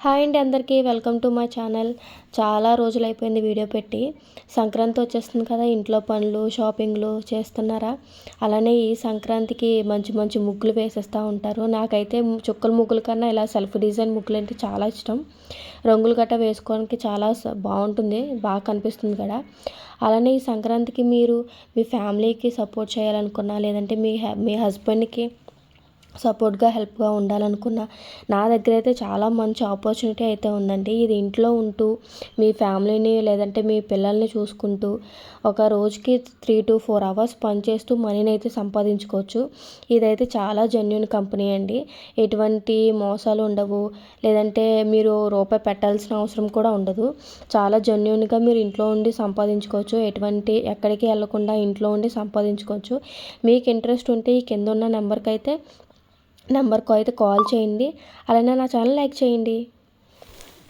Hi అండి అందరికీ welcome to my channel. చాలా రోజులు అయిపోయింది వీడియో పెట్టి. సంక్రాంతి వచ్చేస్తుంది కదా, ఇంట్లో పనులు షాపింగ్లు చేస్తున్నారా? అలానే ఈ సంక్రాంతికి మంచి మంచి ముగ్గులు వేసేస్తూ ఉంటారు. నాకైతే చుక్కల ముగ్గుల కన్నా ఇలా సెల్ఫ్ డిజైన్ ముగ్గులు అంటే చాలా ఇష్టం. రంగులు గట్రా వేసుకోవడానికి చాలా బాగుంటుంది, బాగా కనిపిస్తుంది కదా. అలానే ఈ సంక్రాంతికి మీరు మీ ఫ్యామిలీకి సపోర్ట్ చేయాలనుకున్నా, లేదంటే మీ హస్బెండ్కి సపోర్ట్గా హెల్ప్గా ఉండాలనుకున్న, నా దగ్గర అయితే చాలా మంచి ఆపర్చునిటీ అయితే ఉందండి. ఇది ఇంట్లో ఉంటూ మీ ఫ్యామిలీని లేదంటే మీ పిల్లల్ని చూసుకుంటూ ఒక రోజుకి 3 to 4 అవర్స్ పనిచేస్తూ మనీని అయితే సంపాదించుకోవచ్చు. ఇదైతే చాలా జెన్యూన్ కంపెనీ అండి. ఎటువంటి మోసాలు ఉండవు, లేదంటే మీరు రూపాయి పెట్టాల్సిన అవసరం కూడా ఉండదు. చాలా జెన్యూన్గా మీరు ఇంట్లో ఉండి సంపాదించుకోవచ్చు. ఎక్కడికి వెళ్లకుండా ఇంట్లో ఉండి సంపాదించుకోవచ్చు. మీకు ఇంట్రెస్ట్ ఉంటే ఈ కింద ఉన్న నెంబర్కి అయితే కాల్ చేయండి. అలానే నా ఛానల్ లైక్ చేయండి.